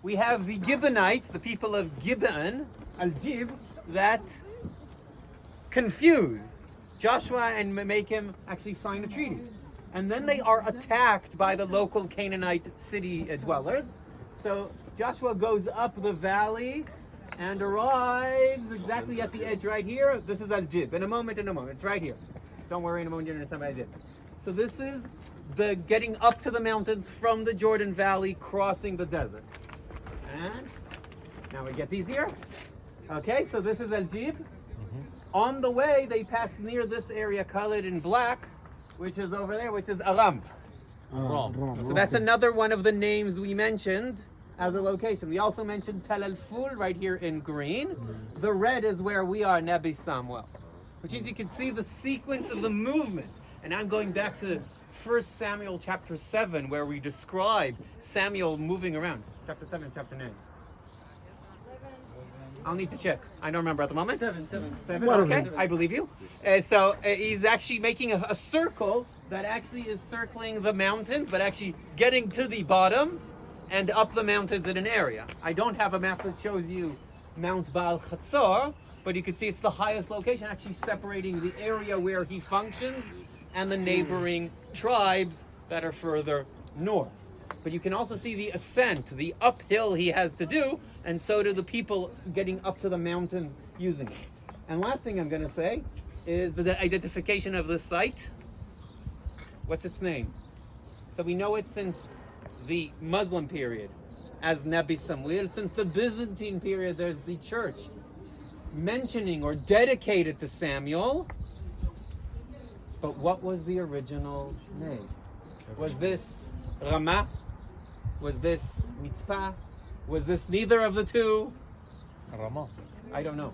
We have the Gibeonites, the people of Gibeon, Al-Jib, that confuse Joshua and make him actually sign a treaty. And then they are attacked by the local Canaanite city dwellers. So Joshua goes up the valley and arrives exactly at the edge right here. This is Al-Jib. In a moment, it's right here. Don't worry, in a moment you're going to understand what I did. So this is the getting up to the mountains from the Jordan Valley, crossing the desert. And now it gets easier. Okay, so this is Al-Jib. On the way, they pass near this area colored in black, which is over there, which is Aram. So that's another one of the names we mentioned as a location. We also mentioned Tel El-Ful right here in green. The red is where we are, Nabi Samuel. Which means you can see the sequence of the movement. And I'm going back to 1 Samuel chapter 7, where we describe Samuel moving around. Chapter 7, chapter 9. I'll need to check. I don't remember at the moment. Seven. Okay, I believe you. So he's actually making a circle that actually is circling the mountains, but actually getting to the bottom and up the mountains in an area. I don't have a map that shows you Mount Baal Chatzor, but you can see it's the highest location, actually separating the area where he functions and the neighboring tribes that are further north. But you can also see the ascent, the uphill he has to do, and so do the people getting up to the mountains using it. And last thing I'm going to say is the identification of the site. What's its name? So we know it since the Muslim period as Nabi Samuel. Since the Byzantine period, there's the church mentioning or dedicated to Samuel. But what was the original name? Was this Ramah? Was this Mitzpah? Was this neither of the two? Ramah. I don't know.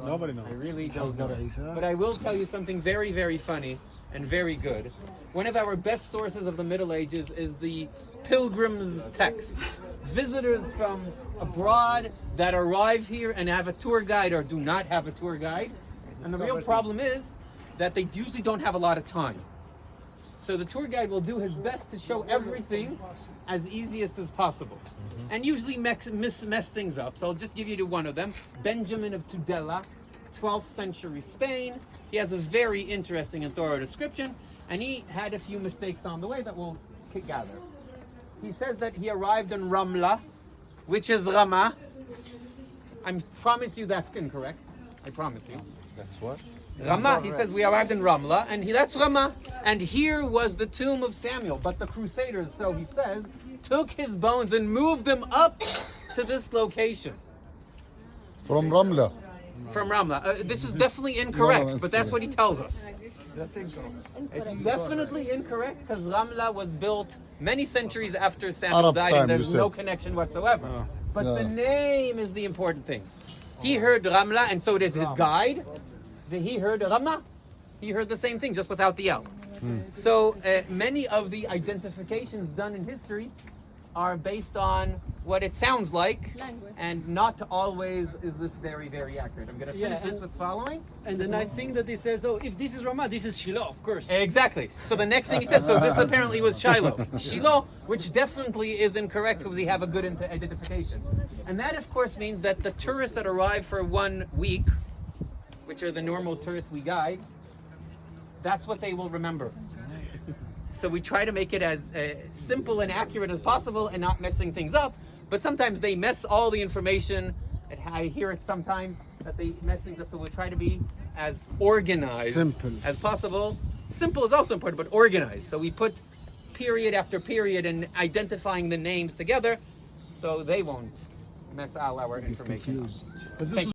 Nobody knows. I really don't know. But I will tell you something very, very funny and very good. One of our best sources of the Middle Ages is the Pilgrim's texts. Visitors from abroad that arrive here and have a tour guide or do not have a tour guide. And the real problem is that they usually don't have a lot of time. So the tour guide will do his best to show everything as easiest as possible. And usually mess things up. So I'll just give you to one of them. Benjamin of Tudela, 12th century Spain. He has a very interesting and thorough description. And he had a few mistakes on the way that we'll gather. He says that he arrived in Ramla, which is Ramah. I promise you that's incorrect. I promise you. That's what? Ramah, he says we arrived in Ramla, and that's Ramah. And here was the tomb of Samuel. But the Crusaders, so he says, took his bones and moved them up to this location. From Ramla. From Ramla. This is definitely incorrect, No, but that's what he tells us. That's incorrect. It's definitely incorrect because Ramla was built many centuries after Samuel Arab died, time, and there's you no said. connection whatsoever. But the Yeah. name is the important thing. He heard Ramla, and so does his guide. He heard Ramah. He heard the same thing, just without the L. So many of the identifications done in history are based on what it sounds like, and not always is this very, very accurate. I'm going to finish this with following. And the nice thing that he says, oh, if this is Ramah, this is Shiloh, of course. Exactly. So the next thing he says, so this apparently was Shiloh. Shiloh, which definitely is incorrect because we have a good identification. And that, of course, means that the tourists that arrive for 1 week, which are the normal tourists we guide, that's what they will remember. So we try to make it as simple and accurate as possible and not messing things up. But sometimes they mess all the information. I hear it sometimes that they mess things up. So we'll try to be as organized as possible. Simple is also important, but organized. So we put period after period and identifying the names together so they won't mess all our information up. Thank you.